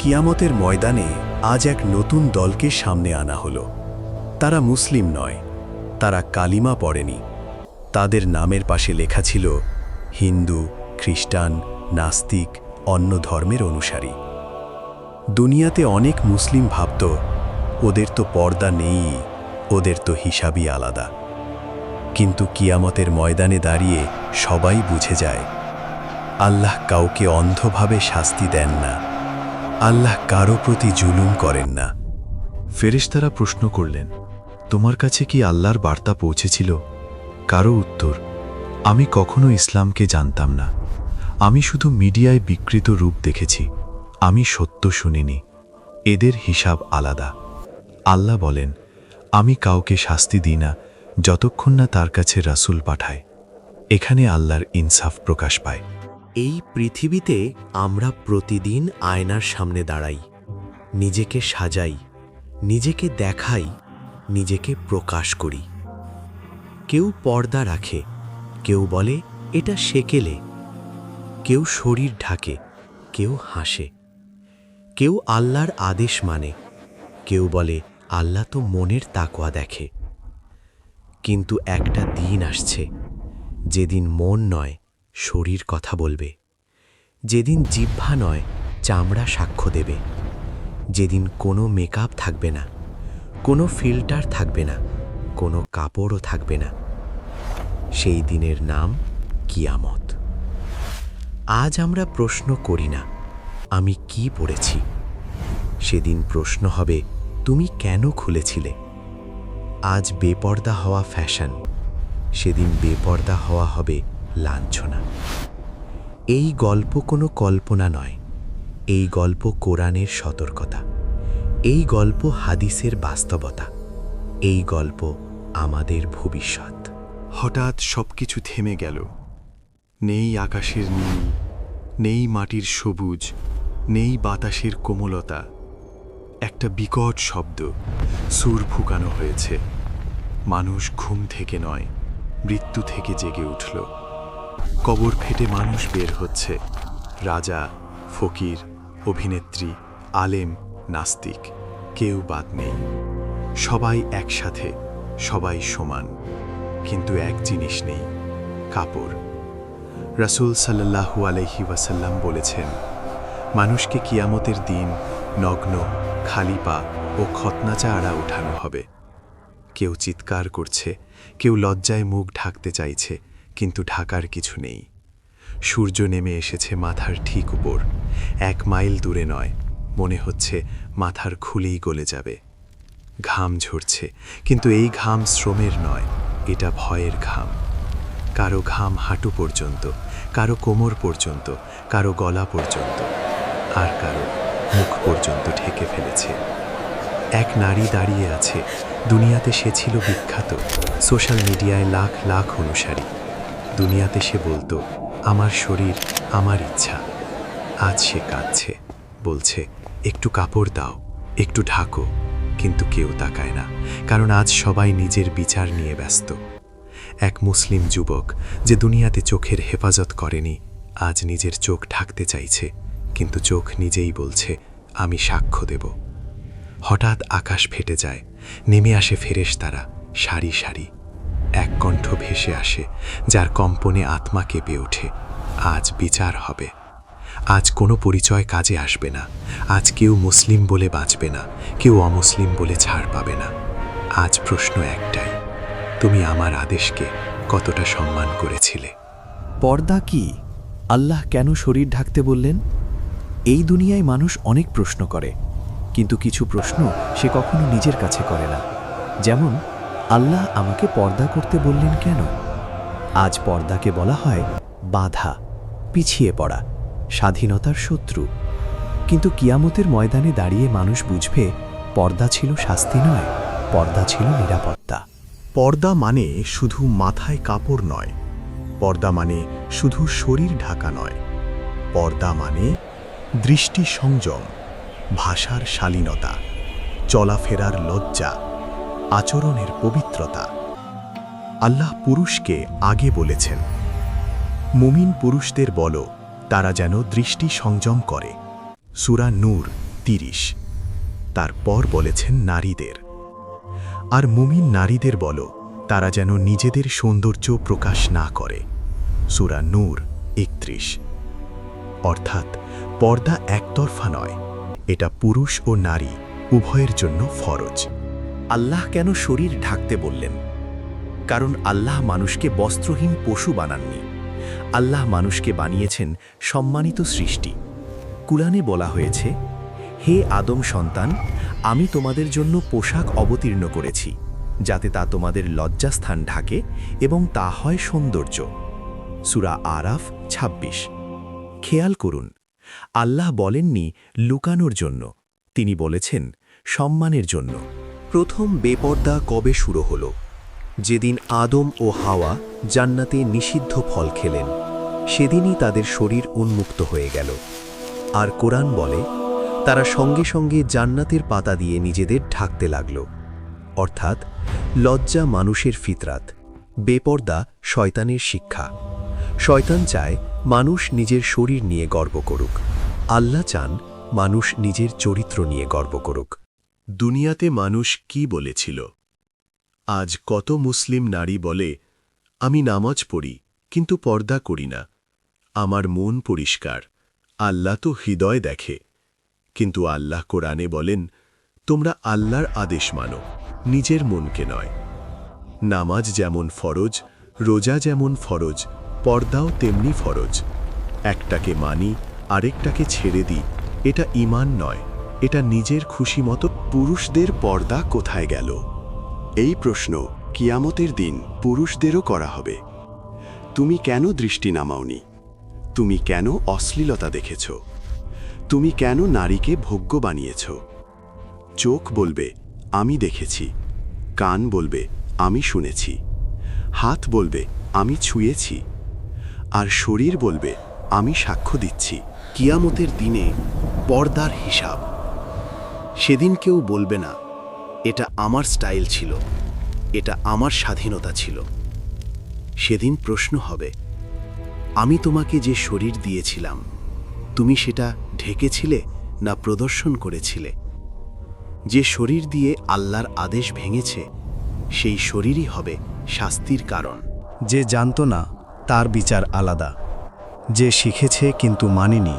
কিয়ামতের ময়দানে আজ এক নতুন দলকে সামনে আনা হলো। তারা মুসলিম নয়, তারা কালিমা পড়েনি। তাদের নামের পাশে লেখা ছিল হিন্দু, খ্রিস্টান, নাস্তিক, অন্য ধর্মের অনুসারী। দুনিয়াতে অনেক মুসলিম ভাবত ওদের তো পর্দা নেই, ওদের তো হিসাবই আলাদা। কিন্তু কিয়ামতের ময়দানে দাঁড়িয়ে সবাই বুঝে যায়, আল্লাহ কাউকে অন্ধভাবে শাস্তি দেন না, আল্লাহ কারো প্রতি জুলুম করেন না। ফেরেশতারা প্রশ্ন করলেন, তোমার কাছে কি আল্লাহর বার্তা পৌঁছেছিল? কারো উত্তর, আমি কখনো ইসলামকে জানতাম না, আমি শুধু মিডিয়ায় বিকৃত রূপ দেখেছি, আমি সত্য শুনিনি, এদের হিসাব আলাদা। আল্লাহ বলেন, আমি কাউকে শাস্তি দিই না যতক্ষণ না তার কাছে রাসূল পাঠায়। এখানে আল্লাহর ইনসাফ প্রকাশ পায়। এই পৃথিবীতে আমরা প্রতিদিন আয়নার সামনে দাঁড়াই, নিজেকে সাজাই, নিজেকে দেখাই, নিজেকে প্রকাশ করি। কেউ পর্দা রাখে, কেউ বলে এটা সেকেলে, কেউ শরীর ঢাকে, কেউ হাসে, কেউ আল্লাহর আদেশ মানে, কেউ বলে আল্লাহ তো মনের তাকওয়া দেখে। কিন্তু একটা দিন আসছে যেদিন মন নয় শরীর কথা বলবে, যেদিন জিহ্বা নয় চামড়া সাক্ষ্য দেবে, যেদিন কোনো মেকআপ থাকবে না, কোনো ফিল্টার থাকবে না, কোনো কাপড়ও থাকবে না। সেই দিনের নাম কিয়ামত। আজ আমরা প্রশ্ন করি না আমি কি পড়েছি, সেদিন প্রশ্ন হবে তুমি কেন খুলেছিলে। আজ বেপর্দা হওয়া ফ্যাশন, সেদিন বেপর্দা হওয়া হবে লাঞ্ছনা। এই গল্প কোনো কল্পনা নয়, এই গল্প কোরআনের সতর্কতা, এই গল্প হাদিসের বাস্তবতা, এই গল্প আমাদের ভবিষ্যৎ। হঠাৎ সবকিছু থেমে গেল। নেই আকাশের নীল, নেই মাটির সবুজ, নেই বাতাসের কোমলতা। একটা বিকট শব্দ, সুর ফুঁকানো হয়েছে। মানুষ ঘুম থেকে নয়, মৃত্যু থেকে জেগে উঠল। কবর ফেটে মানুষ বের হচ্ছে, রাজা, ফকির, অভিনেত্রী, আলেম, নাস্তিক, কেউ বাদ নেই। সবাই একসাথে, সবাই সমান, কিন্তু এক জিনিস নেই, কাপড়। রাসূল সাল্লাল্লাহু আলাইহি ওয়াসাল্লাম বলেছেন, মানুষকে কিয়ামতের দিন নগ্ন, খালি পা ও খতনাচাড়া উঠানো হবে। কেউ চিৎকার করছে, কেউ লজ্জায় মুখ ঢাকতে চাইছে, কিন্তু ঢাকার কিছু নেই। সূর্য নেমে এসেছে মাথার ঠিক উপর, 1 মাইল দূরে নয়, মনে হচ্ছে মাথার খুলেই গলে যাবে। ঘাম ঝরছে, কিন্তু এই ঘাম শ্রমের নয়, এটা ভয়ের ঘাম। কারো ঘাম হাঁটু পর্যন্ত, কারো কোমর পর্যন্ত, কারো গলা পর্যন্ত, আর কারো মুখ পর্যন্ত ঢেকে ফেলেছে। এক নারী দাঁড়িয়ে আছে, দুনিয়াতে সে ছিল বিখ্যাত, সোশ্যাল মিডিয়ায় লাখ লাখ অনুসারী। দুনিয়াতে সে বলতো, আমার শরীর, আমার ইচ্ছা। আজ সে কাঁদছে, বলছে একটু কাপড় দাও, একটু ঢাকো, কিন্তু কেউ তাকায় না, কারণ আজ সবাই নিজের বিচার নিয়ে ব্যস্ত। এক মুসলিম যুবক যে দুনিয়াতে চোখের হেফাজত করেনি, আজ নিজের চোখ ঢাকতে চাইছে, কিন্তু চোখ নিজেই বলছে আমি সাক্ষ্য দেব। হঠাৎ আকাশ ফেটে যায়, নেমে আসে ফেরেশতারা সারি সারি। এক কণ্ঠ ভেসে আসে, যার কম্পনে আত্মা কেঁপে ওঠে, আজ বিচার হবে। আজ কোনো পরিচয় কাজে আসবে না, আজ কেউ মুসলিম বলে বাঁচবে না, কেউ অমুসলিম বলে ছাড় পাবে না। আজ প্রশ্ন একটাই, তুমি আমার আদেশকে কতটা সম্মান করেছিলে? পর্দা কি? আল্লাহ কেন শরীর ঢাকতে বললেন? এই দুনিয়ায় মানুষ অনেক প্রশ্ন করে, কিন্তু কিছু প্রশ্ন সে কখনো নিজের কাছে করে না। যেমন, আল্লাহ আমাকে পর্দা করতে বললেন কেন? আজ পর্দাকে বলা হয় বাধা, পিছিয়ে পড়া, স্বাধীনতার শত্রু। কিন্তু কিয়ামতের ময়দানে দাঁড়িয়ে মানুষ বুঝবে, পর্দা ছিল শাস্তি নয়, পর্দা ছিল নিরাপত্তা। পর্দা মানে শুধু মাথায় কাপড় নয়, পর্দা মানে শুধু শরীর ঢাকা নয়, পর্দা মানে দৃষ্টি সংযম, ভাষার শালীনতা, চলাফেরার লজ্জা, আচরণের পবিত্রতা। আল্লাহ পুরুষকে আগে বলেছেন, মুমিন পুরুষদের বলো তারা যেন দৃষ্টি সংযম করে। সূরা নূর 30। তারপর বলেছেন নারীদের, আর মুমিন নারীদের বলো তারা যেন নিজেদের সৌন্দর্য প্রকাশ না করে। সূরা নূর 31। অর্থাৎ পর্দা একতরফা নয়, এটা পুরুষ ও নারী উভয়ের জন্য ফরজ। আল্লাহ কেন শরীর ঢাকতে বললেন? কারণ আল্লাহ মানুষকে বস্ত্রহীন পশু বানাননি। আল্লাহ মানুষকে বানিয়েছেন সম্মানিত সৃষ্টি। কুরআনে বলা হয়েছে, হে আদম সন্তান, আমি তোমাদের জন্য পোশাক অবতীর্ণ করেছি, যাতে তা তোমাদের লজ্জাস্থান ঢাকে এবং তা হয় সৌন্দর্য। সূরা আরাফ 26। খেয়াল করুন, আল্লাহ বলেননি লুকানোর জন্য, তিনি বলেছেন সম্মানের জন্য। প্রথম বেপর্দা কবে শুরু হলো? যেদিন আদম ও হাওয়া জান্নাতে নিষিদ্ধ ফল খেলেন, সেদিনই তাদের শরীর উন্মুক্ত হয়ে গেল। আর কোরআন বলে, তারা সঙ্গে সঙ্গে জান্নাতের পাতা দিয়ে নিজেদের ঢাকতে লাগল। অর্থাৎ লজ্জা মানুষের ফিতরাত, বেপর্দা শয়তানের শিক্ষা। শয়তান চায় মানুষ নিজের শরীর নিয়ে গর্ব করুক, আল্লাহ চান মানুষ নিজের চরিত্র নিয়ে গর্ব করুক। দুনিয়াতে মানুষ কি বলেছিল? আজ কত মুসলিম নারী বলে, আমি নামাজ পড়ি কিন্তু পর্দা করি না, আমার মন পরিষ্কার, আল্লাহ তো হৃদয় দেখে। কিন্তু আল্লাহ কোরআনে বলেন, তোমরা আল্লাহর আদেশ মানো, নিজের মনকে নয়। নামাজ যেমন ফরজ, রোজা যেমন ফরজ, পর্দাও তেমনি ফরজ। একটাকে মানি, আরেকটাকে ছেড়ে দিই, এটা ঈমান নয়, এটা নিজের খুশি মতো। পুরুষদের পর্দা কোথায় গেল? এই প্রশ্ন কিয়ামতের দিন পুরুষদেরও করা হবে। তুমি কেন দৃষ্টি নামাওনি? তুমি কেন অশ্লীলতা দেখেছ? তুমি কেন নারীকে ভোগ্য বানিয়েছ? চোখ বলবে, আমি দেখেছি। কান বলবে, আমি শুনেছি। হাত বলবে, আমি ছুঁয়েছি। আর শরীর বলবে, আমি সাক্ষ্য দিচ্ছি। কিয়ামতের দিনে পর্দার হিসাব। সেদিন কেউ বলবে না, এটা আমার স্টাইল ছিল, এটা আমার স্বাধীনতা ছিল। সেদিন প্রশ্ন হবে, আমি তোমাকে যে শরীর দিয়েছিলাম, তুমি সেটা ঢেকেছিলে না প্রদর্শন করেছিলে? যে শরীর দিয়ে আল্লাহর আদেশ ভেঙেছে, সেই শরীরই হবে শাস্তির কারণ। যে জানত না তার বিচার আলাদা, যে শিখেছে কিন্তু মানেনি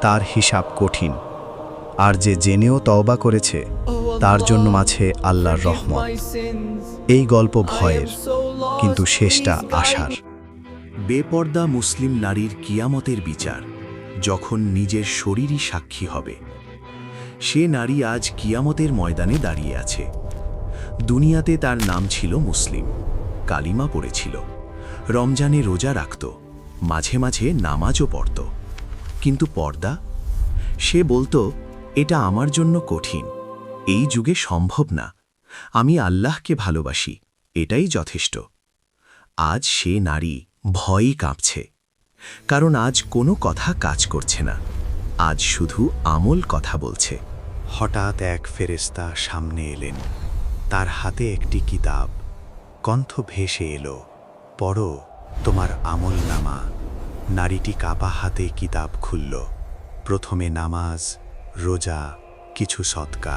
তার হিসাব কঠিন, আর যে জেনেও তওবা করেছে তার জন্য আছে আল্লাহর রহমত। এই গল্প ভয়ের, কিন্তু শেষটা আশার। বেপর্দা মুসলিম নারীর কিয়ামতের বিচার, যখন নিজের শরীরই সাক্ষী হবে। সে নারী আজ কিয়ামতের ময়দানে দাঁড়িয়ে আছে। দুনিয়াতে তার নাম ছিল মুসলিম, কালিমা পড়েছিল, রমজানে রোজা রাখত, মাঝে মাঝে নামাজও পড়ত। কিন্তু পর্দা? সে বলতো, এটা আমার জন্য কঠিন, এই যুগে সম্ভব না, আমি আল্লাহকে ভালোবাসি, এটাই যথেষ্ট। আজ সে নারী ভয়ই কাঁপছে, কারণ আজ কোনো কথা কাজ করছে না, আজ শুধু আমল কথা বলছে। হঠাৎ এক ফেরেশতা সামনে এলেন, তার হাতে একটি কিতাব। কণ্ঠ ভেসে এলো, পড়ো তোমার আমলনামা। নারীটি কাপা হাতে কিতাব খুলল। প্রথমে নামাজ, রোজা, কিছু সদকা।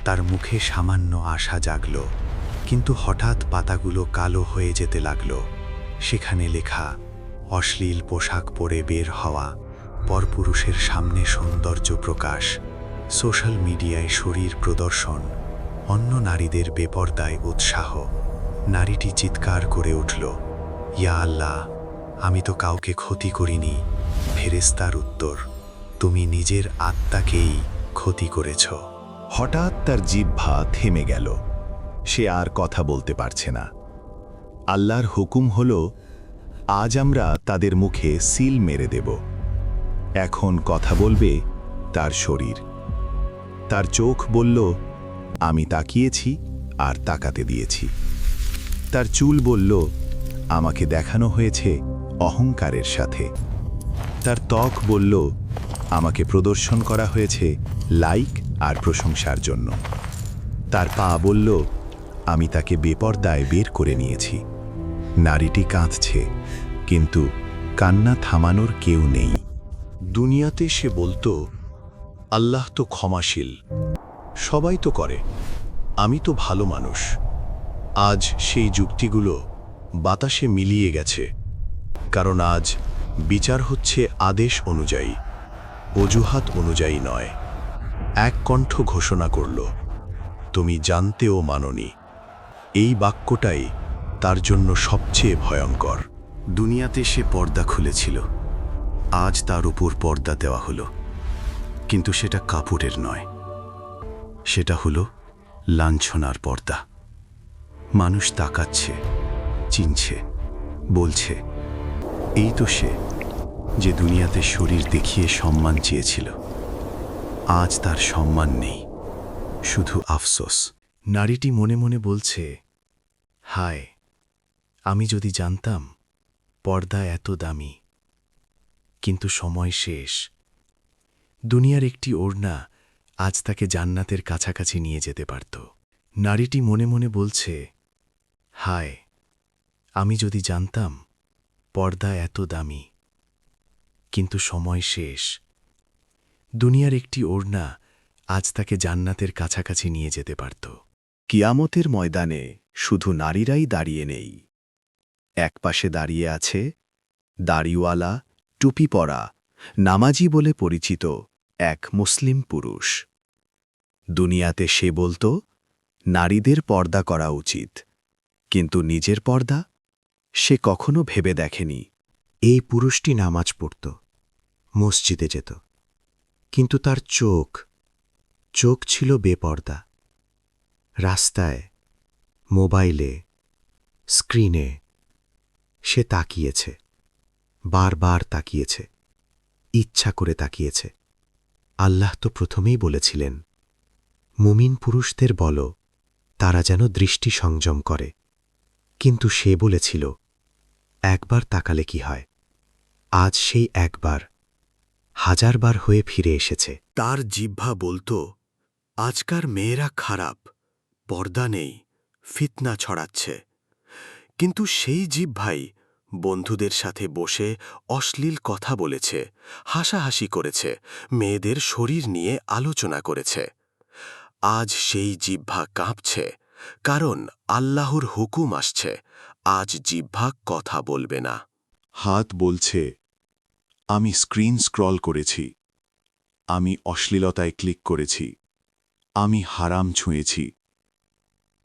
তার মুখে সামান্য আশা জাগল, কিন্তু হঠাৎ পাতাগুলো কালো হয়ে যেতে লাগল। সেখানে লেখা, অশ্লীল পোশাক পরে বের হওয়া, পরপুরুষের সামনে সৌন্দর্য প্রকাশ, সোশ্যাল মিডিয়ায় শরীর প্রদর্শন, অন্য নারীদের বেপর্দায় উৎসাহ। নারীটি চিৎকার করে উঠল, ইয়া আল্লাহ, আমি তো কাউকে ক্ষতি করিনি। ফেরেশতার উত্তর, তুমি নিজের আত্মাকেই ক্ষতি করেছ। হঠাৎ তার জিহ্বা থেমে গেল, সে আর কথা বলতে পারছে না। আল্লাহর হুকুম হল, আজ আমরা তাদের মুখে সিল মেরে দেব। এখন কথা বলবে তার শরীর। তার চোখ বলল, আমি তাকিয়েছি আর তাকাতে দিয়েছি। তার চুল বলল, আমাকে দেখানো হয়েছে অহংকারের সাথে। তার ত্বক বলল, আমাকে প্রদর্শন করা হয়েছে লাইক আর প্রশংসার জন্য। তার পা বলল, আমি তাকে বেপর্দায় বের করে নিয়েছি। নারীটি কাঁদছে, কিন্তু কান্না থামানোর কেউ নেই। দুনিয়াতে সে বলতো, আল্লাহ তো ক্ষমাশীল, সবাই তো করে, আমি তো ভালো মানুষ। আজ সেই যুক্তিগুলো বাতাসে মিলিয়ে গেছে, কারণ আজ বিচার হচ্ছে আদেশ অনুযায়ী, অজুহাত অনুযায়ী নয়। এক কণ্ঠ ঘোষণা করল, তুমি জানতেও মাননি। এই বাক্যটাই তার জন্য সবচেয়ে ভয়ঙ্কর। দুনিয়াতে সে পর্দা খুলেছিল, আজ তার উপর পর্দা দেওয়া হলো, কিন্তু সেটা কাপড়ের নয়, সেটা হলো লাঞ্ছনার পর্দা। মানুষ তাকাচ্ছে, চিনছে, বলছে, এই তো সে যে দুনিয়াতে শরীর দেখিয়ে সম্মান চেয়েছিল। আজ তার সম্মান নেই, শুধু আফসোস। নারীটি মনে মনে বলছে, হায়, আমি যদি জানতাম পর্দা এত দামি। কিন্তু সময় শেষ। দুনিয়ার একটি ওড়না আজ তাকে জান্নাতের কাছাকাছি নিয়ে যেতে পারত। নারীটি মনে মনে বলছে, হায়, আমি যদি জানতাম পর্দা এত দামি। কিন্তু সময় শেষ। দুনিয়ার একটি ওড়না আজ তাকে জান্নাতের কাছাকাছি নিয়ে যেতে পারত। কিয়ামতের ময়দানে শুধু নারীরাই দাঁড়িয়ে নেই। একপাশে দাঁড়িয়ে আছে দাড়িওয়ালা, টুপি পরা, নামাজি বলে পরিচিত এক মুসলিম পুরুষ। দুনিয়াতে সে বলত, নারীদের পর্দা করা উচিত, কিন্তু নিজের পর্দা সে কখনো ভেবে দেখেনি। এই পুরুষটি নামাজ পড়ত, মসজিদে যেত, কিন্তু তার চোখ ছিল বেপর্দা। রাস্তায়, মোবাইলে, স্ক্রিনে সে তাকিয়েছে, বারবার তাকিয়েছে, ইচ্ছা করে তাকিয়েছে। আল্লাহ তো প্রথমেই বলেছিলেন, মুমিন পুরুষদের বলো তারা যেন দৃষ্টি সংযম করে, কিন্তু সে বলেছিল, একবার তাকালে কি হয়? আজ সেই একবার 1000 বার হয়ে ফিরে এসেছে। তার জিহ্বা বলতো, আজকার মেয়েরা খারাপ, পর্দা নেই, ফিতনা ছড়াচ্ছে। কিন্তু সেই জিহ্বাই বন্ধুদের সাথে বসে অশ্লীল কথা বলেছে, হাসাহাসি করেছে, মেয়েদের শরীর নিয়ে আলোচনা করেছে। আজ সেই জিহ্বা কাঁপছে, কারণ আল্লাহর হুকুম আসছে, আজ জিহ্বা কথা বলবে না। হাত বলছে, আমি স্ক্রিন স্ক্রল করেছি, আমি অশ্লীলতায় ক্লিক করেছি, আমি হারাম ছুঁয়েছি।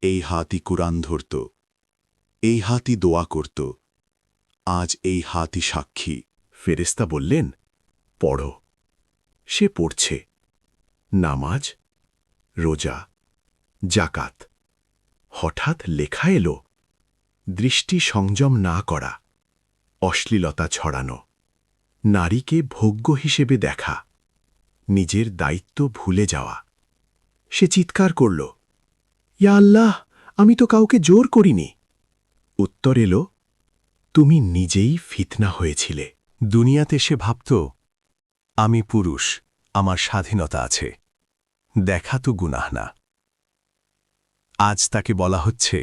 এই হাতই কুরআন ধরত, এই হাতই দোয়া করত, আজ এই হাতই সাক্ষী। ফেরেশতা বললেন, পড়ো। সে পড়ছে, নামাজ, রোজা, জাকাত। হঠাৎ লেখা এলো, দৃষ্টি সংযম না করা, অশ্লীলতা ছড়ানো, নারীকে ভোগ্য হিসেবে দেখা, নিজের দায়িত্ব ভুলে যাওয়া। সে চিৎকার করল, ইয়া আল্লাহ, আমি তো কাউকে জোর করিনি। উত্তর এলো, তুমি নিজেই ফিতনা হয়েছিলে। দুনিয়াতে সে ভাবত, আমি পুরুষ, আমার স্বাধীনতা আছে, দেখা তো গুনাহ না। আজ তাকে বলা হচ্ছে,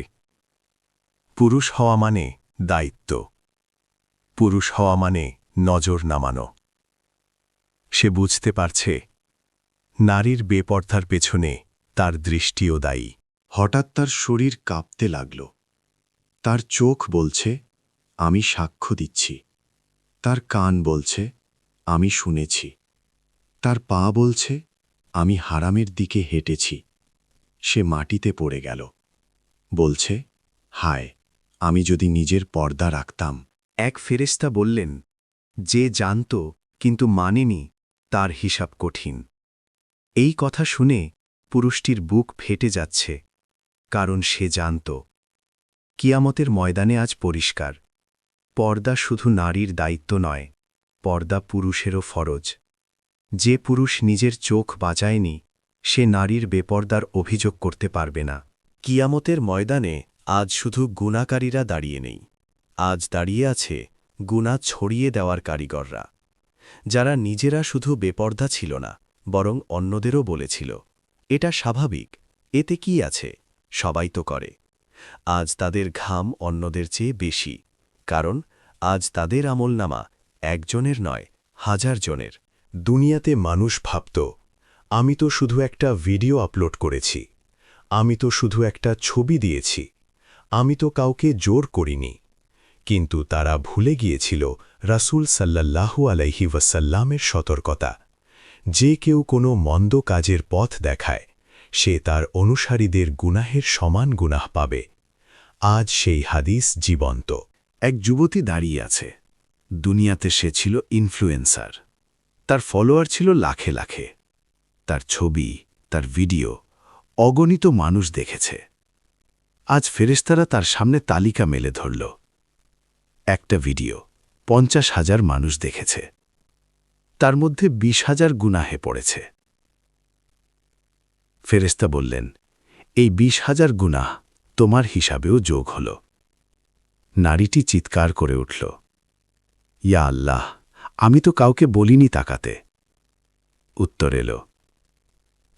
পুরুষ হওয়া মানে দায়িত্ব, পুরুষ হওয়া মানে নজর নামানো। সে বুঝতে পারছে, নারীর বেপর্দার পেছনে তার দৃষ্টিও দায়ী। হঠাৎ তার শরীর কাঁপতে লাগল। তার চোখ বলছে, আমি সাক্ষ্য দিচ্ছি। তার কান বলছে, আমি শুনেছি। তার পা বলছে, আমি হারামের দিকে হেঁটেছি। সে মাটিতে পড়ে গেল, বলছে, হায়, আমি যদি নিজের পর্দা রাখতাম। এক ফেরেশতা বললেন, যে জানত কিন্তু মানেনি, তার হিসাব কঠিন। এই কথা শুনে পুরুষটির বুক ফেটে যাচ্ছে, কারণ সে জানত কিয়ামতের ময়দানে আজ পরিষ্কার, পর্দা শুধু নারীর দায়িত্ব নয়, পর্দা পুরুষেরও ফরজ। যে পুরুষ নিজের চোখ বাঁচায়নি, সে নারীর বেপর্দার অভিযোগ করতে পারবে না। কিয়ামতের ময়দানে আজ শুধু গুনাহকারীরা দাঁড়িয়ে নেই, আজ দাঁড়িয়ে আছে গুনাহ ছড়িয়ে দেওয়ার কারিগররা, যারা নিজেরা শুধু বেপর্দা ছিল না, বরং অন্যদেরও বলেছিল, এটা স্বাভাবিক, এতে কি আছে, সবাই তো করে। আজ তাদের ঘাম অন্যদের চেয়ে বেশি, কারণ আজ তাদের আমলনামা একজনের নয়, 1000 জনের। দুনিয়াতে মানুষ ভাবত, আমি তো শুধু একটা ভিডিও আপলোড করেছি, আমি তো শুধু একটা ছবি দিয়েছি, আমি তো কাউকে জোর করিনি। কিন্তু তারা ভুলে গিয়েছিল রাসূল সাল্লাল্লাহু আলাইহি ওয়াসাল্লামের সতর্কতা। যে কেউ কোনো মন্দ কাজের পথ দেখায়, সে তার অনুসারীদের গুনাহের সমান গুনাহ পাবে। আজ সেই হাদিস জীবন্ত। এক যুবতী দাঁড়িয়ে আছে। দুনিয়াতে সে ছিল ইনফ্লুয়েন্সার। তার ফলোয়ার ছিল লাখে লাখে। তার ছবি, তার ভিডিও অগণিত মানুষ দেখেছে। আজ ফেরেশতারা তার সামনে তালিকা মেলে ধরল। একটা ভিডিও 50,000 মানুষ দেখেছে, তার মধ্যে 20,000 গুনাহে পড়েছে। ফেরেশতা বললেন, এই 20,000 গুনাহ তোমার হিসাবেও যোগ হল। নারীটি চিৎকার করে উঠল, ইয়া আল্লাহ, আমি তো কাউকে বলিনি তাকাতে। উত্তর এলো,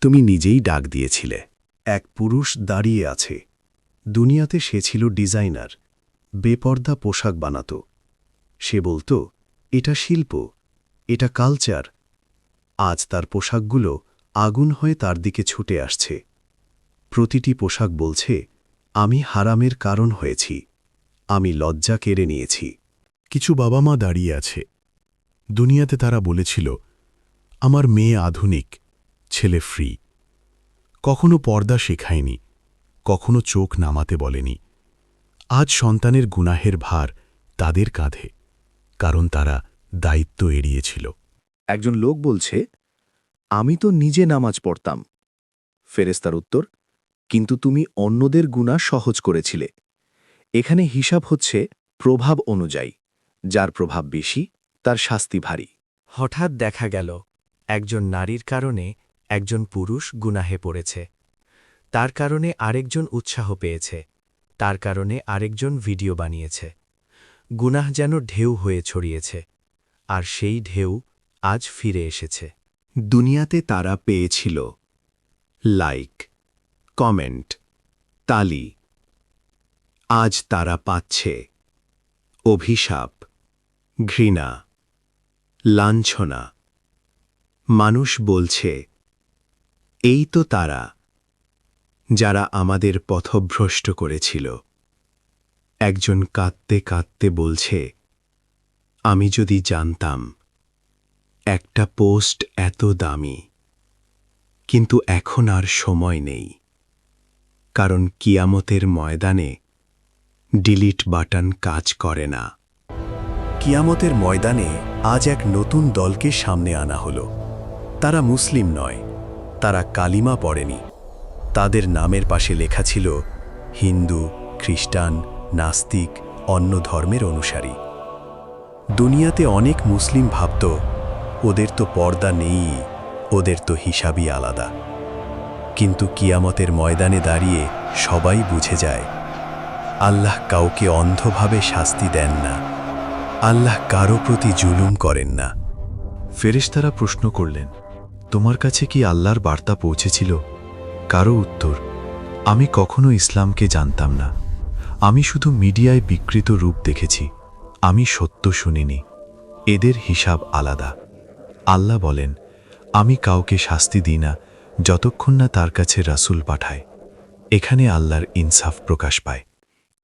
তুমি নিজেই ডাক দিয়েছিলে। এক পুরুষ দাঁড়িয়ে আছে। দুনিয়াতে সে ছিল ডিজাইনার, বেপর্দা পোশাক বানাত। সে বলত, এটা শিল্প, এটা কালচার। আজ তার পোশাকগুলো আগুন হয়ে তার দিকে ছুটে আসছে। প্রতিটি পোশাক বলছে, আমি হারামের কারণ হয়েছি, আমি লজ্জা কেড়ে নিয়েছি। কিছু বাবা মা দাঁড়িয়ে আছে। দুনিয়াতে তারা বলেছিল, আমার মেয়ে আধুনিক, ছেলে ফ্রি। কখনো পর্দা শেখায়নি, কখনো চোখ নামাতে বলেনি। আজ সন্তানের গুনাহের ভার তাদের কাঁধে, কারণ তারা দায়িত্ব এড়িয়েছিল। একজন লোক বলছে, আমি তো নিজে নামাজ পড়তাম। ফেরেশতার উত্তর, কিন্তু তুমি অন্যদের গুনাহ সহজ করেছিলে। এখানে হিসাব হচ্ছে প্রভাব অনুযায়ী। যার প্রভাব বেশি, তার শাস্তি ভারী। হঠাৎ দেখা গেল একজন নারীর কারণে একজন পুরুষ গুনাহে পড়েছে। তার কারণে আরেকজন উৎসাহ পেয়েছে, তার কারণে আরেকজন ভিডিও বানিয়েছে। গুনাহ যেন ঢেউ হয়ে ছড়িয়েছে, আর সেই ঢেউ আজ ফিরে এসেছে। দুনিয়াতে তারা পেয়েছিল লাইক, কমেন্ট, তালি। আজ তারা পাচ্ছে অভিশাপ, ঘৃণা, লাঞ্ছনা। মানুষ বলছে, এই তো তারা, যারা আমাদের পথভ্রষ্ট করেছিল। একজন কাঁদতে কাঁদতে বলছে, আমি যদি জানতাম একটা পোস্ট এত দামি। কিন্তু এখন আর সময় নেই, কারণ কিয়ামতের ময়দানে ডিলিট বাটন কাজ করে না। কিয়ামতের ময়দানে আজ এক নতুন দলকে সামনে আনা হলো। তারা মুসলিম নয়, তারা কালিমা পড়েনি। তাদের নামের পাশে লেখা ছিল হিন্দু, খ্রিস্টান, নাস্তিক, অন্য ধর্মের অনুসারী। দুনিয়াতে অনেক মুসলিম ভাবত, ওদের তো পর্দা নেই, ওদের তো হিসাবই আলাদা। কিন্তু কিয়ামতের ময়দানে দাঁড়িয়ে সবাই বুঝে যায়, আল্লাহ কাউকে অন্ধভাবে শাস্তি দেন না, আল্লাহ কারো প্রতি জুলুম করেন না। ফেরেশতারা প্রশ্ন করলেন, তোমার কাছে কি আল্লাহর বার্তা পৌঁছেছিল? কারো উত্তর, আমি কখনো ইসলামকে জানতাম না, আমি শুধু মিডিয়ায় বিকৃত রূপ দেখেছি, আমি সত্য শুনিনি। এদের হিসাব আলাদা। আল্লাহ বলেন, আমি কাউকে শাস্তি দিই না যতক্ষণ না তার কাছে রাসূল পাঠায়। এখানে আল্লাহর ইনসাফ প্রকাশ পায়।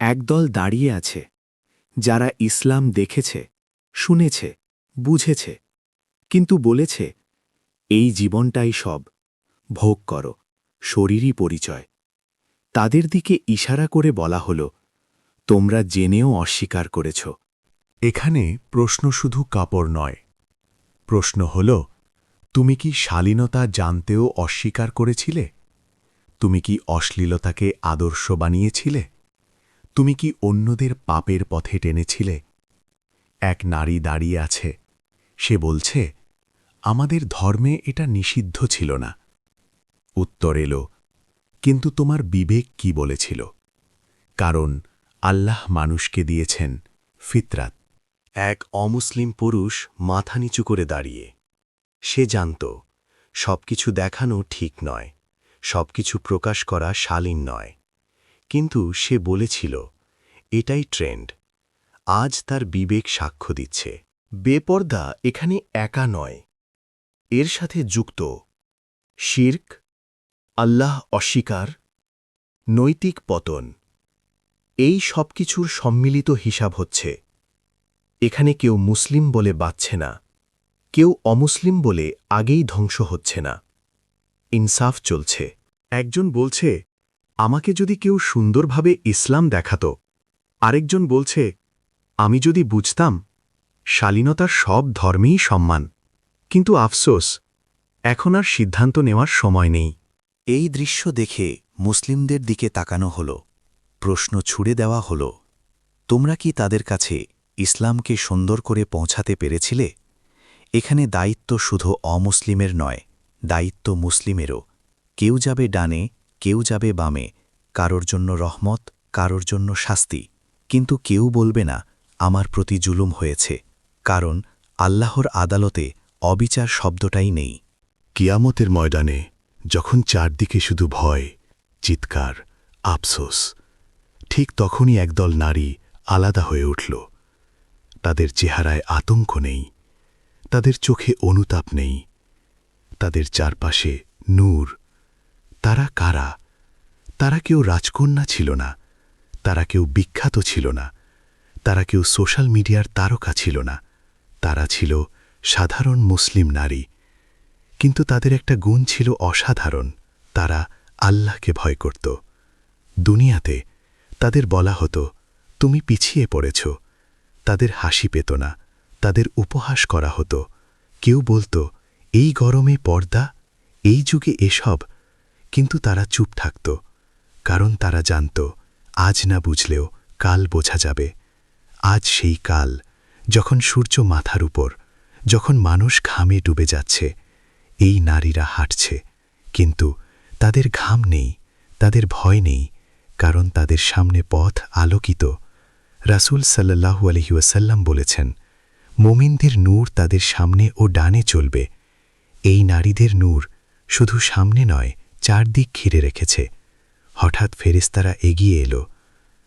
একদল দাঁড়িয়ে আছে, যারা ইসলাম দেখেছে, শুনেছে, বুঝেছে, কিন্তু বলেছে, এই জীবনটাই সব, ভোগ করো, শরীরই পরিচয়। তাদের দিকে ইশারা করে বলা হল, তোমরা জেনেও অস্বীকার করেছ। এখানে প্রশ্ন শুধু কাপড় নয়, প্রশ্ন হল, তুমি কি শালীনতা জানতেও অস্বীকার করেছিলে? তুমি কি অশ্লীলতাকে আদর্শ বানিয়েছিলে? তুমি কি অন্যদের পাপের পথে টেনেছিলে? এক নারী দাঁড়িয়ে আছে, সে বলছে, আমাদের ধর্মে এটা নিষিদ্ধ ছিল না। উত্তর এলো, কিন্তু তোমার বিবেক কি বলেছিল? কারণ আল্লাহ মানুষকে দিয়েছেন ফিতরাত। এক অমুসলিম পুরুষ মাথা নিচু করে দাঁড়িয়ে। সে জানত, সবকিছু দেখানো ঠিক নয়, সবকিছু প্রকাশ করা শালীন নয়। কিন্তু সে বলেছিল, এটাই ট্রেন্ড। আজ তার বিবেক সাক্ষ্য দিচ্ছে, বেপর্দা এখানে একা নয়, এর সাথে যুক্ত শির্ক, আল্লাহ অস্বীকার, নৈতিক পতন, এই সব কিছুর সম্মিলিত হিসাব হচ্ছে। এখানে কেউ মুসলিম বলে বাঁচছে না, কেউ অমুসলিম বলে আগেই ধ্বংস হচ্ছে না। ইনসাফ চলছে। একজন বলছে আমাকে যদি কেউ সুন্দরভাবে ইসলাম দেখাত, আরেকজন বলছে আমি যদি বুঝতাম শালীনতার সব ধর্মেই সম্মান। কিন্তু আফসোস, এখন আর সিদ্ধান্ত নেওয়ার সময় নেই। এই দৃশ্য দেখে মুসলিমদের দিকে তাকানো হল, প্রশ্ন ছুড়ে দেওয়া হল, তোমরা কি তাদের কাছে ইসলামকে সুন্দর করে পৌঁছাতে পেরেছিলে? এখানে দায়িত্ব শুধু অমুসলিমের নয়, দায়িত্ব মুসলিমেরও। কেউ যাবে ডানে, কেউ যাবে বামে, কারোর জন্য রহমত, কারোর জন্য শাস্তি। কিন্তু কেউ বলবে না আমার প্রতি জুলুম হয়েছে, কারণ আল্লাহর আদালতে অবিচার শব্দটাই নেই। কিয়ামতের ময়দানে যখন চারদিকে শুধু ভয়, চিৎকার, আফসোস, ঠিক তখনই একদল নারী আলাদা হয়ে উঠল। তাদের চেহারায় আতঙ্ক নেই, তাদের চোখে অনুতাপ নেই, তাদের চারপাশে নূর। তারা কারা? তারা কেউ রাজকন্যা ছিল না, তারা কেউ বিখ্যাত ছিল না, তারা কেউ সোশ্যাল মিডিয়ার তারকা ছিল না, তারা ছিল সাধারণ মুসলিম নারী। কিন্তু তাদের একটা গুণ ছিল অসাধারণ, তারা আল্লাহকে ভয় করত। দুনিয়াতে তাদের বলা হতো তুমি পিছিয়ে পড়েছ, তাদের হাসি পেত না, তাদের উপহাস করা হতো। কেউ বলতো এই গরমে পর্দা, এই যুগে এসব। কিন্তু তারা চুপ থাকত, কারণ তারা জানত আজ না বুঝলেও কাল বোঝা যাবে। আজ সেই কাল, যখন সূর্য মাথার উপর, যখন মানুষ ঘামে ডুবে যাচ্ছে, এই নারীরা হাঁটছে, কিন্তু তাদের ঘাম নেই, তাদের ভয় নেই, কারণ তাদের সামনে পথ আলোকিত। রাসূল সাল্লাল্লাহু আলাইহি ওয়াসাল্লাম বলেছেন, মুমিনদের নূর তাদের সামনে ও ডানে চলবে। এই নারীদের নূর শুধু সামনে নয়, চারদিক ঘিরে রেখেছে। হঠাৎ ফেরেশতারা এগিয়ে এলো।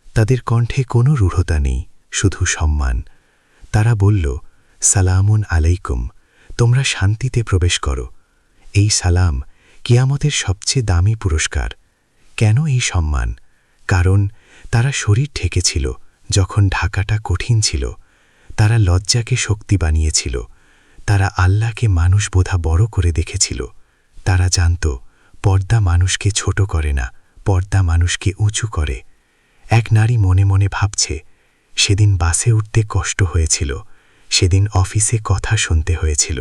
তাদের কণ্ঠে কোনো রূঢ়তা নেই, শুধু সম্মান। তারা বলল, সালামুন আলাইকুম, তোমরা শান্তিতে প্রবেশ করো। এই সালাম কিয়ামতের সবচেয়ে দামি পুরস্কার। কেন এই সম্মান? কারণ তারা শরীর ঢেকেছিল যখন ঢাকাটা কঠিন ছিল। তারা লজ্জাকে শক্তি বানিয়েছিল। তারা আল্লাহকে মানুষ বোধা বড় করে দেখেছিল। তারা জানত পর্দা মানুষকে ছোট করে না, পর্দা মানুষকে উঁচু করে। এক নারী মনে মনে ভাবছে, সেদিন বাসে উঠতে কষ্ট হয়েছিল, সেদিন অফিসে কথা শুনতে হয়েছিল।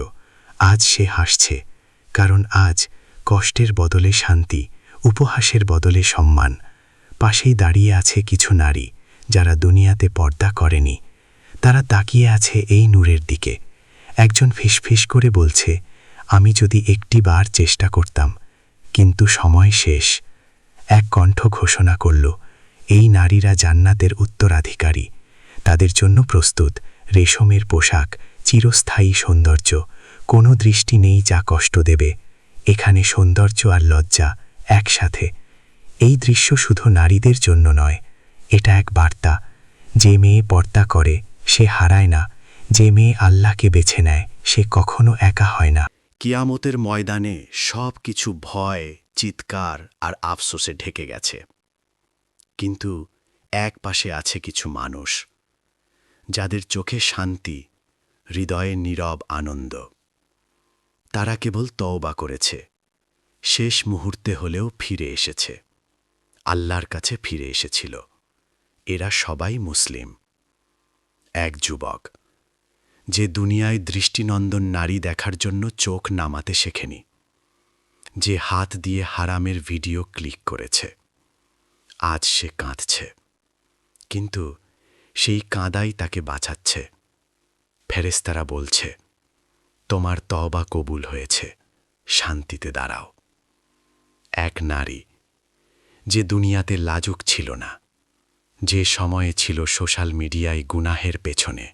আজ সে হাসছে, কারণ আজ কষ্টের বদলে শান্তি, উপহাসের বদলে সম্মান। পাশেই দাঁড়িয়ে আছে কিছু নারী যারা দুনিয়াতে পর্দা করেনি। তারা তাকিয়ে আছে এই নূরের দিকে। একজন ফিসফিস করে বলছে, আমি যদি একটি বার চেষ্টা করতাম, কিন্তু সময় শেষ। এক কণ্ঠ ঘোষণা করল, এই নারীরা জান্নাতের উত্তরাধিকারী। তাদের জন্য প্রস্তুত রেশমের পোশাক, চিরস্থায়ী সৌন্দর্য। কোনো দৃষ্টি নেই যা কষ্ট দেবে। এখানে সৌন্দর্য আর লজ্জা একসাথে। এই দৃশ্য শুধু নারীদের জন্য নয়, এটা এক বার্তা। যে মেয়ে পর্দা করে সে হারায় না, যে মেয়ে আল্লাহকে বেছে নেয় সে কখনো একা হয় না। কিয়ামতের ময়দানে সব কিছু ভয়, চিৎকার আর আফসোসে ঢেকে গেছে। কিন্তু এক পাশে আছে কিছু মানুষ, যাদের চোখে শান্তি, হৃদয়ে নীরব আনন্দ। তারা কেবল তওবা করেছে, শেষ মুহূর্তে হলেও ফিরে এসেছে, আল্লাহর কাছে ফিরে এসেছিল। এরা সবাই মুসলিম। এক যুবক, যে দুনিয়ায় দৃষ্টিনন্দন নারী দেখার জন্য চোখ নামাতে শেখেনি, যে হাত দিয়ে হারামের ভিডিও ক্লিক করেছে, আজ সে কাঁদছে। কিন্তু সেই কাঁদাই তাকে বাঁচাচ্ছে। ফেরেশতারা বলছে, তোমার তওবা কবুল হয়েছে, শান্তিতে দাঁড়াও। এক নারী, যে দুনিয়াতে লাজুক ছিল না, যে সময়ে ছিল সোশ্যাল মিডিয়ায় গুনাহের পেছনে,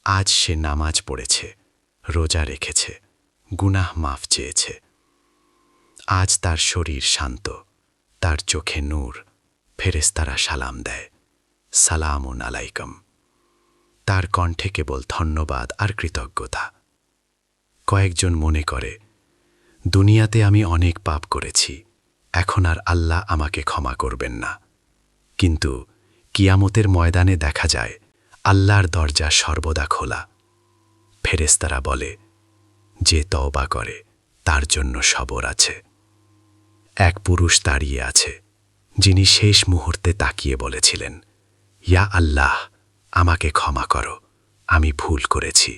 আজ সে নামাজ পড়েছে, রোজা রেখেছে, গুনাহ মাফ চেয়েছে। আজ তার শরীর শান্ত, তার চোখে নূর। ফেরেশতারা সালাম দেয়, সালামুন আলাইকুম। তার কণ্ঠে কেবল ধন্যবাদ আর কৃতজ্ঞতা। কয়েকজন মনে করে দুনিয়াতে আমি অনেক পাপ করেছি, এখন আর আল্লাহ আমাকে ক্ষমা করবেন না। কিন্তু কিয়ামতের ময়দানে দেখা যায় আল্লাহর দরজা সর্বদা খোলা। ফেরেশতারা বলে, যে তওবা করে তার জন্য সবর আছে। এক পুরুষ দাঁড়িয়ে আছে, যিনি শেষ মুহূর্তে তাকিয়ে বলেছিলেন, ইয়া আল্লাহ, আমাকে ক্ষমা করো, আমি ভুল করেছি।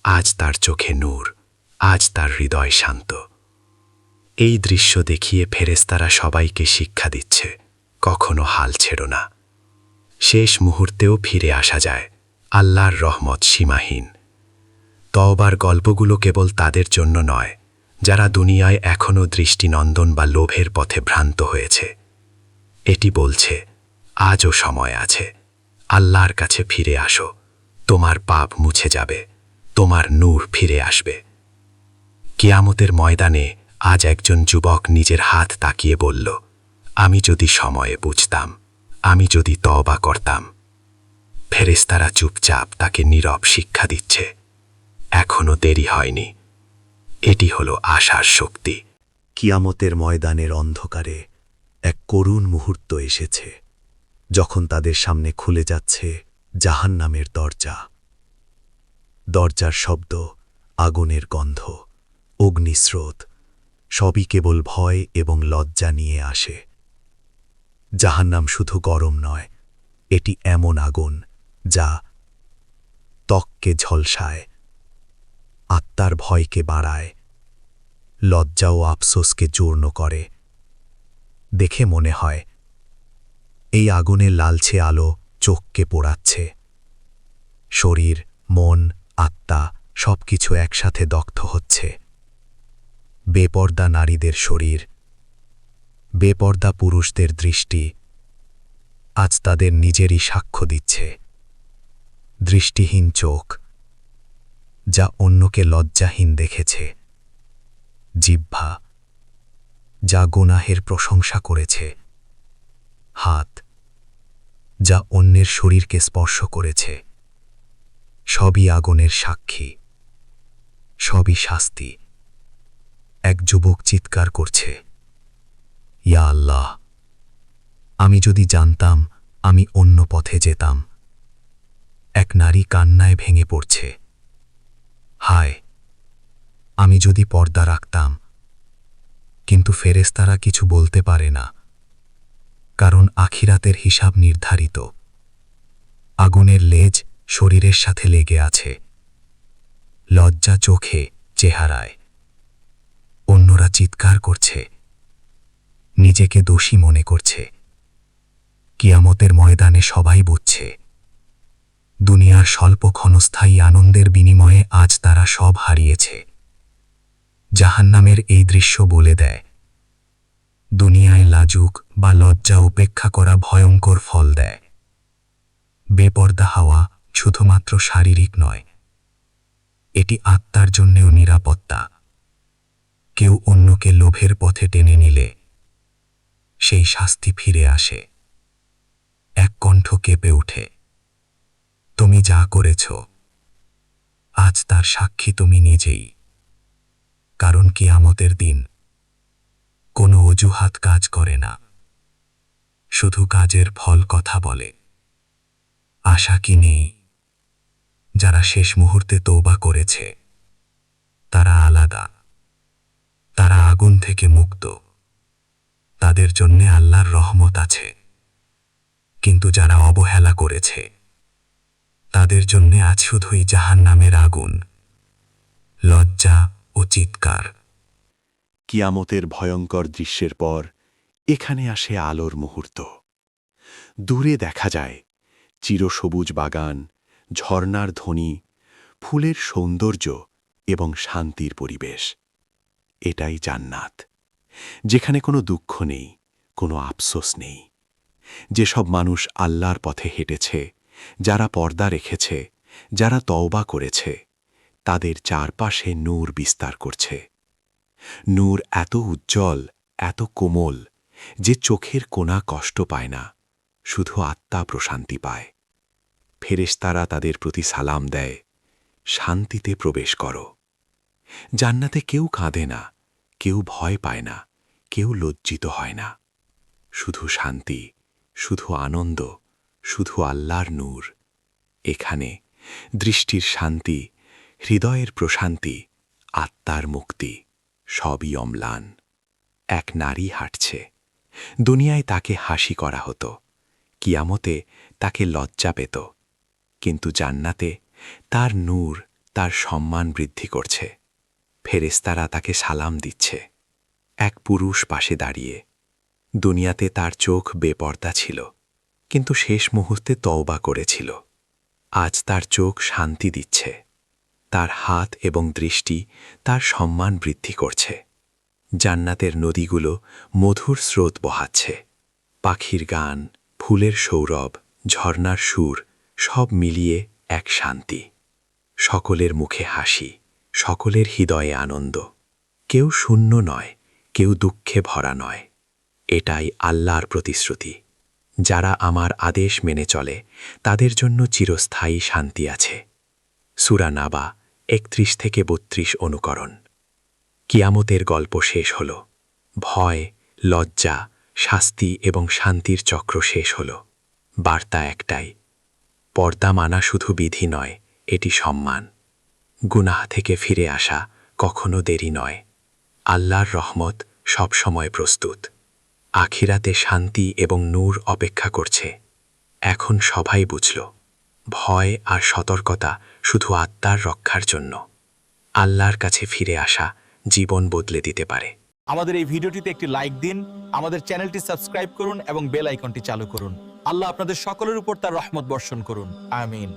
আজ তার চোখে নূর, আজ তার হৃদয় শান্ত। এই দৃশ্য দেখিয়ে ফেরেশতারা সবাইকে শিক্ষা দিচ্ছে, কখনো হাল ছেড়ো না। শেষ মুহূর্তেও ফিরে আসা যায়, আল্লাহর রহমত সীমাহীন। তওবার গল্পগুলো কেবল তাদের জন্য নয়, যারা দুনিয়ায় এখনও দৃষ্টিনন্দন বা লোভের পথে ভ্রান্ত হয়েছে। এটি বলছে, আজও সময় আছে, আল্লাহর কাছে ফিরে আসো, তোমার পাপ মুছে যাবে, তোমার নূর ফিরে আসবে। কিয়ামতের ময়দানে আজ একজন যুবক নিজের হাত তাকিয়ে বলল, আমি যদি সময়ে বুঝতাম, আমি যদি তওবা করতাম। ফেরেশতারা চুপচাপ তাকে নীরব শিক্ষা দিচ্ছে, এখনো দেরি হয়নি। এটি হলো আশার শক্তি। কিয়ামতের ময়দানের অন্ধকারে এক করুণ মুহূর্ত এসেছে, যখন তাদের সামনে খুলে যাচ্ছে জাহান্নামের দরজা। দরজার শব্দ, আগুনের গন্ধ, অগ্নিস্রোত, সবই কেবল ভয় এবং লজ্জা নিয়ে আসে। জাহান্নাম শুধু গরম নয়, এটি এমন আগুন যা ত্বককে ঝলসায়, আত্মার ভয়কে বাড়ায়, লজ্জা ও আফসোসকে চূর্ণ করে। দেখে মনে হয় এই আগুনের লালচে আলো চোখকে পোড়াচ্ছে। শরীর, মন, আত্মা সবকিছু একসাথে দগ্ধ হচ্ছে। বেপর্দা নারীদের শরীর, বেপর্দা পুরুষদের দৃষ্টি আজ তাদের নিজেরই সাক্ষ্য দিচ্ছে। দৃষ্টিহীন চোখ, যা অন্যকে লজ্জাহীন দেখেছে। জিহ্বা, যা গুনাহের প্রশংসা করেছে। হাত, যা অন্যের শরীরকে স্পর্শ করেছে। সবই আগুনের সাক্ষী, সবই শাস্তি। এক যুবক চিৎকার করছে, ইয়া আল্লাহ, আমি যদি জানতাম আমি অন্য পথে যেতাম। এক নারী কান্নায় ভেঙে পড়ছে, হায়, আমি যদি পর্দা রাখতাম। কিন্তু ফেরেশতারা কিছু বলতে পারে না, কারণ আখিরাতের হিসাব নির্ধারিত। আগুনের লেজ শরীরের সাথে লেগে আছে, লজ্জা চোখে, চেহারায়। অন্যরা চিৎকার করছে, নিজেকে দোষী মনে করছে। কিয়ামতের ময়দানে সবাই বুঝছে, দুনিয়ার স্বল্প ক্ষণস্থায়ী আনন্দের বিনিময়ে আজ তারা সব হারিয়েছে। জাহান্নামের এই দৃশ্য বলে দেয়, দুনিয়ায় লাজুক বা লজ্জা উপেক্ষা করা ভয়ঙ্কর ফল দেয়। বেপর্দা হওয়া শুধুমাত্র শারীরিক নয়, এটি আত্মার জন্যেও নিরাপত্তা। কেউ অন্যকে লোভের পথে টেনে নিলে সেই শাস্তি ফিরে আসে। এক কণ্ঠ কেঁপে ওঠে, তুমি যা করেছ আজ তার সাক্ষী তুমি নিজেই। কারণ কিয়ামতের দিন কোনো অজুহাত কাজ করে না, শুধু কাজের ফল কথা বলে। আশা কি নেই? যারা শেষ মুহূর্তে তওবা করেছে তারা আলাদা, তারা আগুন থেকে মুক্ত, তাদের জন্যে আল্লাহর রহমত আছে। কিন্তু যারা অবহেলা করেছে তাদের জন্যে আজ শুধুই জাহান্নামের আগুন, লজ্জা ও চিৎকার। কিয়ামতের ভয়ঙ্কর দৃশ্যের পর এখানে আসে আলোর মুহূর্ত। দূরে দেখা যায় চিরসবুজ বাগান, ঝর্ণার ধ্বনি, ফুলের সৌন্দর্য এবং শান্তির পরিবেশ। এটাই জান্নাত, যেখানে কোনো দুঃখ নেই, কোনো আফসোস নেই। যেসব মানুষ আল্লাহর পথে হেঁটেছে, যারা পর্দা রেখেছে, যারা তওবা করেছে, তাদের চারপাশে নূর বিস্তার করছে। নূর এত উজ্জ্বল, এত কোমল যে চোখের কোনা কষ্ট পায় না, শুধু আত্মা প্রশান্তি পায়। ফেরেশতারা তাদের প্রতি সালাম দেয়, শান্তিতে প্রবেশ করো। জান্নাতে কেউ কাঁদে না, কেউ ভয় পায় না, কেউ লজ্জিত হয় না। শুধু শান্তি, শুধু আনন্দ, শুধু আল্লাহর নূর। এখানে দৃষ্টির শান্তি, হৃদয়ের প্রশান্তি, আত্মার মুক্তি, সবই অম্লান। এক নারী হাঁটছে। দুনিয়ায় তাকে হাসি করা হতো, কিয়ামতে তাকে লজ্জা পেত, কিন্তু জান্নাতে তার নূর তার সম্মান বৃদ্ধি করছে। ফেরেশতারা তাকে সালাম দিচ্ছে। এক পুরুষ পাশে দাঁড়িয়ে। দুনিয়াতে তার চোখ বেপর্দা ছিল, কিন্তু শেষ মুহূর্তে তওবা করেছিল। আজ তার চোখ শান্তি দিচ্ছে। তার হাত এবং দৃষ্টি তার সম্মান বৃদ্ধি করছে। জান্নাতের নদীগুলো মধুর স্রোত বহাচ্ছে। পাখির গান, ফুলের সৌরভ, ঝর্ণার সুর সব মিলিয়ে এক শান্তি। সকলের মুখে হাসি, সকলের হৃদয়ে আনন্দ। কেউ শূন্য নয়, কেউ দুঃখে ভরা নয়। এটাই আল্লাহর প্রতিশ্রুতি। যারা আমার আদেশ মেনে চলে তাদের জন্য চিরস্থায়ী শান্তি আছে। সূরা নাবা 31-32 অনুকরণ। কিয়ামতের গল্প শেষ হল। ভয়, লজ্জা, শাস্তি এবং শান্তির চক্র শেষ হল। বার্তা একটাই, পর্দা মানা শুধু বিধি নয়, এটি সম্মান। গুনাহ থেকে ফিরে আসা কখনো দেরি নয়। আল্লাহর রহমত সবসময় প্রস্তুত। আখিরাতে শান্তি এবং নূর অপেক্ষা করছে। এখন সবাই বুঝল, ভয় আর সতর্কতা শুধু আত্মার রক্ষার জন্য। আল্লাহর কাছে ফিরে আসা জীবন বদলে দিতে পারে। আমাদের এই ভিডিওটিতে একটি লাইক দিন, আমাদের চ্যানেলটি সাবস্ক্রাইব করুন এবং বেল আইকনটি চালু করুন। আল্লাহ আপনাদের সকলের উপর তার রহমত বর্ষণ করুন। আমিন।